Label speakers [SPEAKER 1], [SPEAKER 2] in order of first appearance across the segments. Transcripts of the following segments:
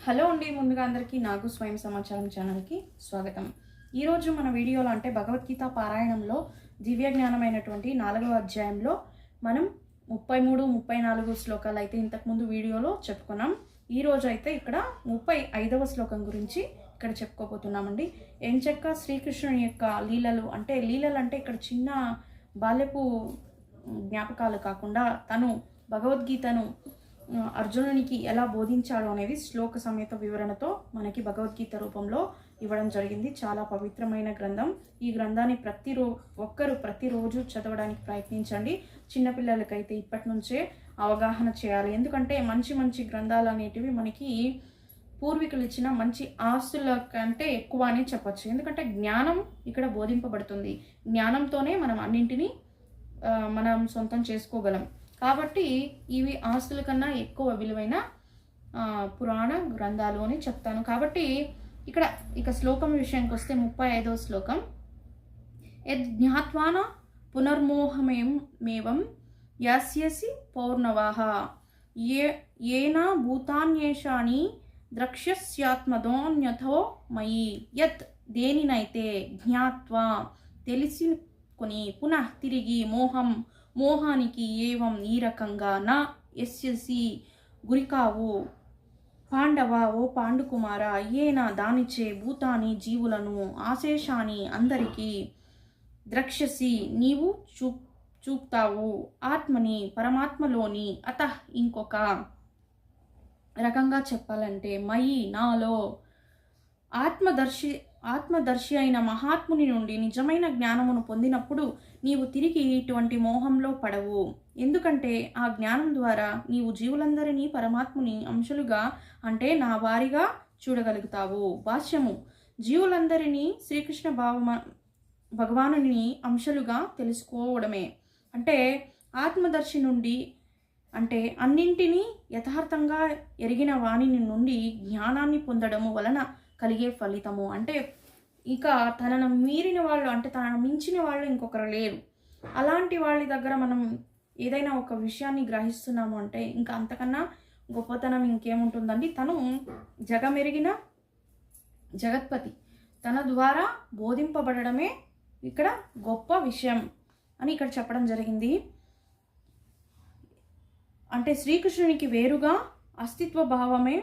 [SPEAKER 1] Hello అండి, ముందుగా అందరికీ నాకు స్వయం సమాచారం ఛానల్కి స్వాగతం. ఈరోజు మన వీడియోలో అంటే భగవద్గీత పారాయణంలో దివ్య జ్ఞానమైనటువంటి 4వ అధ్యాయంలో మనం 33, 34 శ్లోకాలు అయితే ఇంతకుముందు వీడియోలో చెప్పుకున్నాం. ఈరోజు అయితే ఇక్కడ 35వ శ్లోకం గురించి ఇక్కడ చెప్పుకోబోతున్నామండి. ఎంచక్క శ్రీకృష్ణుని యొక్క లీలలు అంటే ఇక్కడ చిన్న బాల్యపు జ్ఞాపకాలు కాకుండా తను భగవద్గీతను అర్జునునికి ఎలా బోధించాడు అనేది శ్లోక సమేత వివరణతో మనకి భగవద్గీత రూపంలో ఇవ్వడం జరిగింది. చాలా పవిత్రమైన గ్రంథం. ఈ గ్రంథాన్ని ప్రతిరోజు చదవడానికి ప్రయత్నించండి. చిన్నపిల్లలకైతే ఇప్పటి నుంచే అవగాహన చేయాలి. ఎందుకంటే మంచి మంచి గ్రంథాలు అనేటివి మనకి పూర్వీకులు ఇచ్చిన మంచి ఆస్తుల కంటే ఎక్కువ అని చెప్పచ్చు. ఎందుకంటే జ్ఞానం ఇక్కడ బోధింపబడుతుంది. జ్ఞానంతోనే మనం అన్నింటినీ మనం సొంతం చేసుకోగలం. కాబట్టి ఇవి ఆస్తుల కన్నా ఎక్కువ విలువైన పురాణ గ్రంథాలు అని చెప్తాను. కాబట్టి ఇక శ్లోకం విషయానికి వస్తే 35వ శ్లోకం. యజ్ఞాత్వాన పునర్మోహమేవం యాస్యసి పౌర్ణవాహ ఏనా భూతాన్యేషాని ద్రక్ష్యస్యాత్మదోన్యథో మయి. యత్ దేనినైతే జ్ఞాత్వా తెలుసుకుని పునః తిరిగి మోహానికి ఏవం ఈ రకంగా నా యస్యసి గురికావు పాండవ ఓ పాండుకుమార ఏనా దానిచే భూతాని జీవులను ఆశేషాని అందరికీ ద్రక్ష్యసి నీవు చూపుతావు ఆత్మని పరమాత్మలోని అతః ఇంకొక రకంగా చెప్పాలంటే మయి నాలో ఆత్మదర్శి అయిన మహాత్ముని నుండి నిజమైన జ్ఞానమును పొందినప్పుడు నీవు తిరిగి ఇటువంటి మోహంలో పడవు. ఎందుకంటే ఆ జ్ఞానం ద్వారా నీవు జీవులందరినీ పరమాత్ముని అంశలుగా అంటే నా వారిగా చూడగలుగుతావు. భాష్యము: జీవులందరినీ శ్రీకృష్ణ భగవానుని అంశలుగా తెలుసుకోవడమే. అంటే ఆత్మదర్శి నుండి అంటే అన్నింటినీ యథార్థంగా ఎరిగిన వాణి నుండి జ్ఞానాన్ని పొందడము వలన కలిగే ఫలితము. అంటే ఇక తనను మీరిన వాళ్ళు అంటే తనను మించిన వాళ్ళు ఇంకొకరు లేరు. అలాంటి వాళ్ళ దగ్గర మనం ఏదైనా ఒక విషయాన్ని గ్రహిస్తున్నాము అంటే ఇంకా అంతకన్నా గొప్పతనం ఇంకేముంటుందండి. తను జగమెరిగిన జగత్పతి, తన ద్వారా బోధింపబడమే ఇక్కడ గొప్ప విషయం అని ఇక్కడ చెప్పడం జరిగింది. అంటే శ్రీకృష్ణునికి వేరుగా అస్తిత్వ భావమే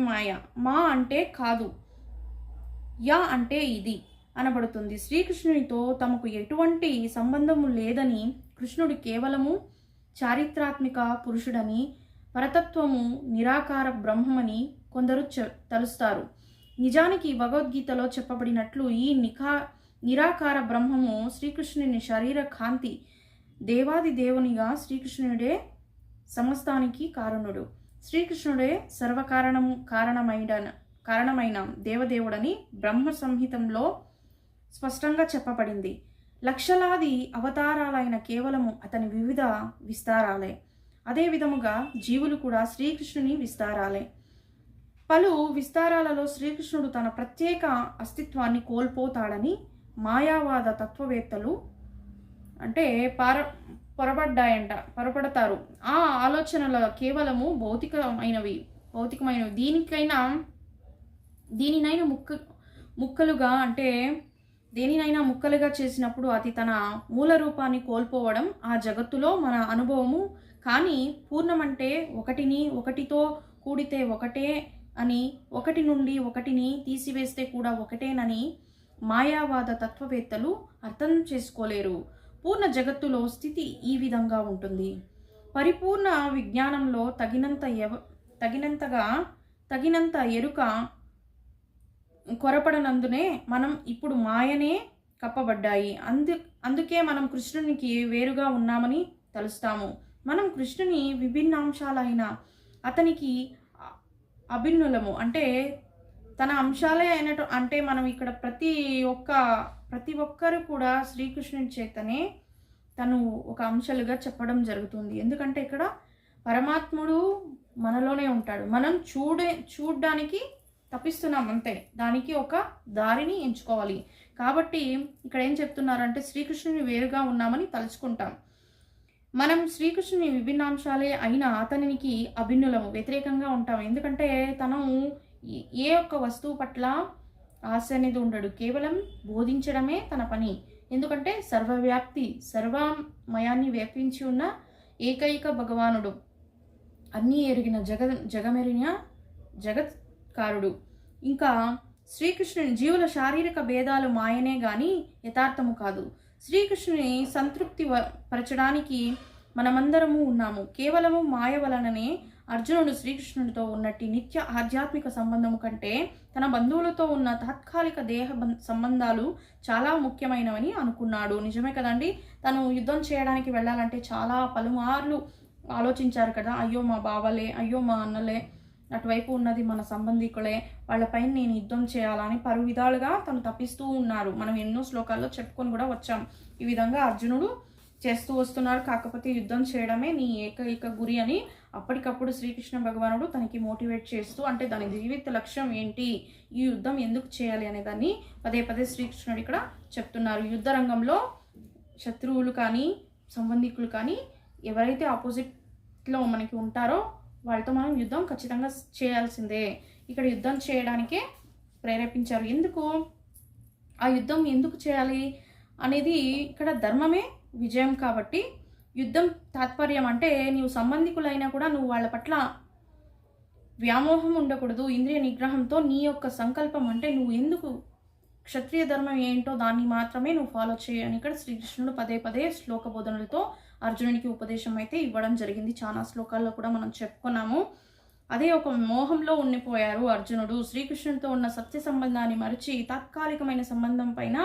[SPEAKER 1] మాయ. మా అంటే కాదు, యా అంటే ఇది అనబడుతుంది. శ్రీకృష్ణునితో తమకు ఎటువంటి సంబంధము లేదని, కృష్ణుడు కేవలము చారిత్రాత్మిక పురుషుడని, పరతత్వము నిరాకార బ్రహ్మమని కొందరు తలుస్తారు. నిజానికి భగవద్గీతలో చెప్పబడినట్లు ఈ నిరాకార బ్రహ్మము శ్రీకృష్ణుని శరీర కాంతి. దేవాది దేవునిగా శ్రీకృష్ణుడే సమస్తానికి కారణుడు. శ్రీకృష్ణుడే కారణమైన దేవదేవుడని బ్రహ్మ సంహితంలో స్పష్టంగా చెప్పబడింది. లక్షలాది అవతారాలైన కేవలము అతని వివిధ విస్తారాలే. అదే విధముగా జీవులు కూడా శ్రీకృష్ణుని విస్తారాలే. పలు విస్తారాలలో శ్రీకృష్ణుడు తన ప్రత్యేక అస్తిత్వాన్ని కోల్పోతాడని తత్వవేత్తలు అంటే పొరపడతారు. ఆ ఆలోచనలు కేవలము భౌతికమైనవి. దీనినైనా ముక్కలుగా అంటే దేనినైనా ముక్కలుగా చేసినప్పుడు అది తన మూల రూపాన్ని కోల్పోవడం ఆ జగత్తులో మన అనుభవము. కానీ పూర్ణమంటే ఒకటితో కూడితే ఒకటే అని, ఒకటి నుండి ఒకటిని తీసివేస్తే కూడా ఒకటేనని మాయావాద తత్వవేత్తలు అర్థం చేసుకోలేరు. పూర్ణ జగత్తులో స్థితి ఈ విధంగా ఉంటుంది. పరిపూర్ణ విజ్ఞానంలో తగినంత ఎరుక కొరపడనందునే మనం ఇప్పుడు మాయనే కప్పబడ్డాయి. అందుకే మనం కృష్ణునికి వేరుగా ఉన్నామని తలుస్తాము. మనం కృష్ణుని విభిన్నాంశాలైన అతనికి అభిన్నులము. అంటే తన అంశాలే అయినట్టు అంటే మనం ఇక్కడ ప్రతి ఒక్కరు కూడా శ్రీకృష్ణుని చేతనే తను ఒక అంశాలుగా చెప్పడం జరుగుతుంది. ఎందుకంటే ఇక్కడ పరమాత్ముడు మనలోనే ఉంటాడు. మనం చూడడానికి తప్పిస్తున్నాం అంతే. దానికి ఒక దారిని ఎంచుకోవాలి. కాబట్టి ఇక్కడ ఏం చెప్తున్నారంటే శ్రీకృష్ణుని వేరుగా ఉన్నామని తలుచుకుంటాం. మనం శ్రీకృష్ణుని విభిన్నాంశాలే అయినా అతనికి అభిన్నులము, వ్యతిరేకంగా ఉంటాము. ఎందుకంటే తను ఏ ఒక్క వస్తువు పట్ల ఆశ అనేది ఉండడు, కేవలం బోధించడమే తన పని. ఎందుకంటే సర్వవ్యాప్తి, సర్వమయాన్ని వ్యాపించి ఉన్న ఏకైక భగవానుడు, అన్నీ ఎరిగిన జగమెరిగిన జగత్కారుడు. ఇంకా శ్రీకృష్ణుని జీవుల శారీరక భేదాలు మాయనే గాని యథార్థము కాదు. శ్రీకృష్ణుని సంతృప్తి పరచడానికి మనమందరము ఉన్నాము. కేవలము మాయ వలననే అర్జునుడు శ్రీకృష్ణుడితో ఉన్నట్టి నిత్య ఆధ్యాత్మిక సంబంధము కంటే తన బంధువులతో ఉన్న తాత్కాలిక దేహ సంబంధాలు చాలా ముఖ్యమైనవని అనుకున్నాడు. నిజమే కదండి. తను యుద్ధం చేయడానికి వెళ్ళాలంటే చాలా పలుమార్లు ఆలోచించారు కదా. అయ్యో మా బావలే, అయ్యో మా అన్నలే, అటువైపు ఉన్నది మన సంబంధికులే, వాళ్ళపైన నేను యుద్ధం చేయాలని పలు విధాలుగా తను తప్పిస్తూ ఉన్నారు. మనం ఎన్నో శ్లోకాల్లో చెప్పుకొని కూడా వచ్చాం. ఈ విధంగా అర్జునుడు చేస్తూ వస్తున్నాడు. కాకపోతే యుద్ధం చేయడమే నీ ఏకైక గురి అని అప్పటికప్పుడు శ్రీకృష్ణ భగవానుడు తనకి మోటివేట్ చేస్తూ, అంటే దాని జీవిత లక్ష్యం ఏంటి, ఈ యుద్ధం ఎందుకు చేయాలి అనే దాన్ని పదే పదే శ్రీకృష్ణుడు ఇక్కడ చెప్తున్నారు. యుద్ధ రంగంలో శత్రువులు కానీ సంబంధికులు కానీ ఎవరైతే ఆపోజిట్లో మనకి ఉంటారో వాళ్ళతో మనం యుద్ధం ఖచ్చితంగా చేయాల్సిందే. ఇక్కడ యుద్ధం చేయడానికే ప్రేరేపించారు. ఎందుకు ఆ యుద్ధం ఎందుకు చేయాలి అనేది ఇక్కడ ధర్మమే విజయం. కాబట్టి యుద్ధం తాత్పర్యం అంటే నీవు సంబంధికులైనా కూడా నువ్వు వాళ్ళ పట్ల వ్యామోహం ఉండకూడదు. ఇంద్రియ నిగ్రహంతో నీ యొక్క సంకల్పం, అంటే నువ్వు ఎందుకు క్షత్రియ ధర్మం ఏంటో దాన్ని మాత్రమే నువ్వు ఫాలో చేయని ఇక్కడ శ్రీకృష్ణుడు పదే పదే శ్లోక బోధనలతో అర్జునుడికి ఉపదేశం అయితే ఇవ్వడం జరిగింది. చాలా శ్లోకాల్లో కూడా మనం చెప్పుకున్నాము. అదే ఒక మోహంలో ఉండిపోయారు అర్జునుడు. శ్రీకృష్ణుడితో ఉన్న సత్య సంబంధాన్ని మరిచి తాత్కాలికమైన సంబంధం పైన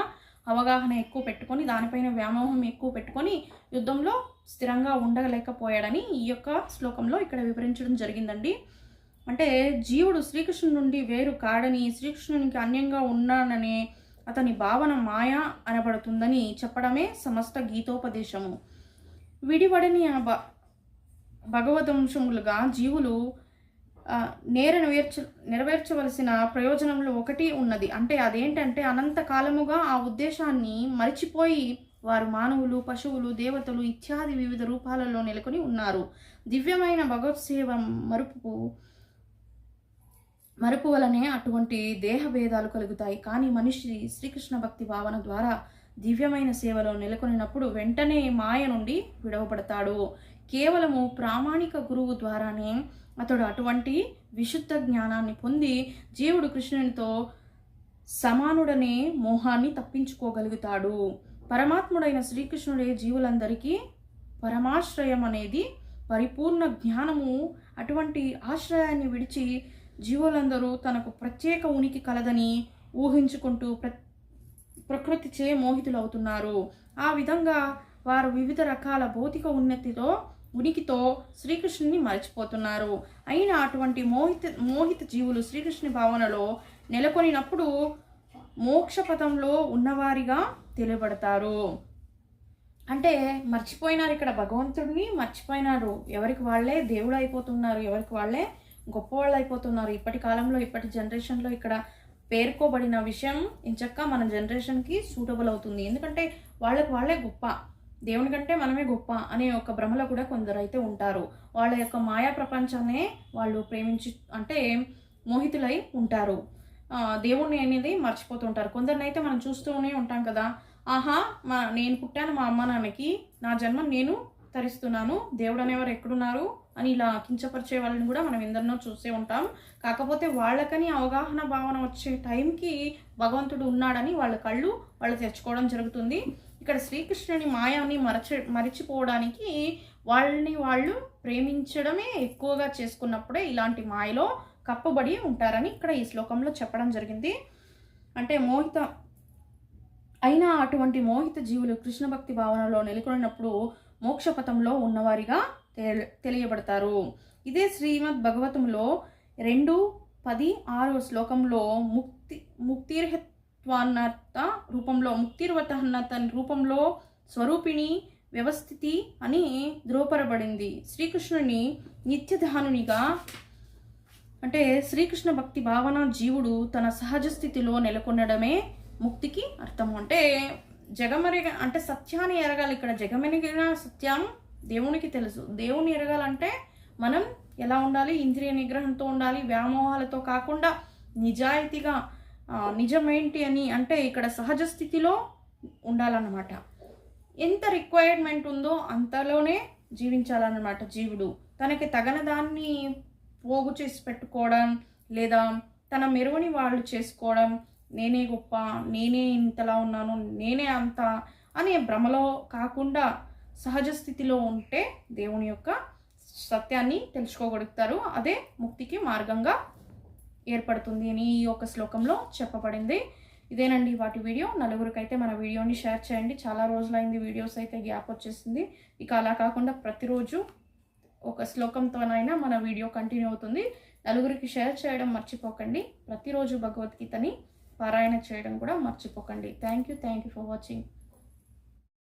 [SPEAKER 1] అవగాహన ఎక్కువ పెట్టుకొని, దానిపైన వ్యామోహం ఎక్కువ పెట్టుకొని యుద్ధంలో స్థిరంగా ఉండలేకపోయాడని ఈ యొక్క శ్లోకంలో ఇక్కడ వివరించడం జరిగిందండి. అంటే జీవుడు శ్రీకృష్ణుడి నుండి వేరు కాడని, శ్రీకృష్ణునికి అన్యంగా ఉన్నాడని అతని భావన మాయ అనబడుతుందని చెప్పడమే సమస్త గీతోపదేశము. విడివడని భగవదంశములుగా జీవులు నెరవేర్చవలసిన ప్రయోజనంలో ఒకటి ఉన్నది. అంటే అదేంటంటే అనంతకాలముగా ఆ ఉద్దేశాన్ని మరిచిపోయి వారు మానవులు, పశువులు, దేవతలు ఇత్యాది వివిధ రూపాలలో నెలకొని ఉన్నారు. దివ్యమైన భగవత్ సేవ మరుపు వలనే అటువంటి దేహ భేదాలు కలుగుతాయి. కానీ మనిషి శ్రీకృష్ణ భక్తి భావన ద్వారా దివ్యమైన సేవలో నెలకొనినప్పుడు వెంటనే మాయ నుండి విడవబడతాడు. కేవలము ప్రామాణిక గురువు ద్వారానే అతడు అటువంటి విశుద్ధ జ్ఞానాన్ని పొంది జీవుడు కృష్ణునితో సమానుడనే మోహాన్ని తప్పించుకోగలుగుతాడు. పరమాత్ముడైన శ్రీకృష్ణుడే జీవులందరికీ పరమాశ్రయం అనేది పరిపూర్ణ జ్ఞానము. అటువంటి ఆశ్రయాన్ని విడిచి జీవులందరూ తనకు ప్రత్యేక ఉనికి కలదని ఊహించుకుంటూ ప్రకృతిచే మోహితులవుతున్నారు. ఆ విధంగా వారు వివిధ రకాల భౌతిక ఉనికితో శ్రీకృష్ణుని మర్చిపోతున్నారు. అయినా అటువంటి మోహిత జీవులు శ్రీకృష్ణుని భావనలో నెలకొనినప్పుడు మోక్షపథంలో ఉన్నవారిగా తెలియబడతారు. అంటే మర్చిపోయినారు, ఇక్కడ భగవంతుడిని మర్చిపోయినారు. ఎవరికి వాళ్ళే దేవుడు అయిపోతున్నారు, ఎవరికి వాళ్ళే గొప్పవాళ్ళు అయిపోతున్నారు. ఇప్పటి కాలంలో, ఇప్పటి జనరేషన్లో ఇక్కడ పేర్కోబడిన విషయం ఇంచక్క మన జనరేషన్కి సూటబుల్ అవుతుంది. ఎందుకంటే వాళ్ళకి వాళ్ళే గొప్ప, దేవుని కంటే మనమే గొప్ప అనే ఒక భ్రమలో కూడా కొందరు అయితే ఉంటారు. వాళ్ళ యొక్క మాయా ప్రపంచాన్నే వాళ్ళు ప్రేమించి అంటే మోహితులై ఉంటారు. దేవుణ్ణి అనేది మర్చిపోతుంటారు. కొందరినైతే మనం చూస్తూనే ఉంటాం కదా, ఆహా నేను పుట్టాను మా అమ్మ నాన్నకి, నా జన్మ నేను తరిస్తున్నాను, దేవుడు అనేవారు ఎక్కడున్నారు అని ఇలా కించపరిచే వాళ్ళని కూడా మనం ఎందరినో చూసే ఉంటాం. కాకపోతే వాళ్ళకని అవగాహన భావన వచ్చే టైంకి భగవంతుడు ఉన్నాడని వాళ్ళ కళ్ళు వాళ్ళు తెచ్చుకోవడం జరుగుతుంది. ఇక్కడ శ్రీకృష్ణుని మాయాన్ని మరిచిపోవడానికి వాళ్ళని వాళ్ళు ప్రేమించడమే ఎక్కువగా చేసుకున్నప్పుడే ఇలాంటి మాయలో కప్పబడి ఉంటారని ఇక్కడ ఈ శ్లోకంలో చెప్పడం జరిగింది. అంటే అయినా అటువంటి మోహిత జీవులు కృష్ణ భక్తి భావనలో నెలకొన్నప్పుడు మోక్షపథంలో ఉన్నవారిగా తెలియబడతారు. ఇదే శ్రీమద్ భగవతంలో 2:10-6 శ్లోకంలో ముక్తిర్వతహన్నత రూపంలో స్వరూపిణి వ్యవస్థితి అని ధృవపరబడింది. శ్రీకృష్ణుని నిత్యధానునిగా అంటే శ్రీకృష్ణ భక్తి భావన జీవుడు తన సహజ స్థితిలో నెలకొనడమే ముక్తికి అర్థం. అంటే జగమెరిగ అంటే సత్యాన్ని ఎరగాలి. ఇక్కడ జగమెరిగిన సత్యం దేవునికి తెలుసు. దేవుని ఎరగాలంటే మనం ఎలా ఉండాలి? ఇంద్రియ నిగ్రహంతో ఉండాలి, వ్యామోహాలతో కాకుండా నిజాయితీగా నిజమేంటి అని అంటే ఇక్కడ సహజ స్థితిలో ఉండాలన్నమాట. ఎంత రిక్వైర్మెంట్ ఉందో అంతలోనే జీవించాలన్నమాట జీవుడు. తనకి తగన దాన్ని పోగు చేసి పెట్టుకోవడం లేదా తన మెరుగుని వాళ్ళు చేసుకోవడం, నేనే గొప్ప, నేనే ఇంతలా ఉన్నాను, నేనే అంత అనే భ్రమలో కాకుండా సహజ స్థితిలో ఉంటే దేవుని యొక్క సత్యాన్ని తెలుసుకోగలుగుతారు. అదే ముక్తికి మార్గంగా ఏర్పడుతుంది అని ఈ యొక్క శ్లోకంలో చెప్పబడింది. ఇదేనండి వాటి వీడియో. నలుగురికైతే మన వీడియోని షేర్ చేయండి. చాలా రోజులైంది వీడియోస్ అయితే గ్యాప్ వచ్చేసింది. ఇక అలా కాకుండా ప్రతిరోజు ఒక శ్లోకంతోనైనా మన వీడియో కంటిన్యూ అవుతుంది. నలుగురికి షేర్ చేయడం మర్చిపోకండి. ప్రతిరోజు భగవద్గీతని పారాయణ చేయడం కూడా మర్చిపోకండి. Thank you for watching.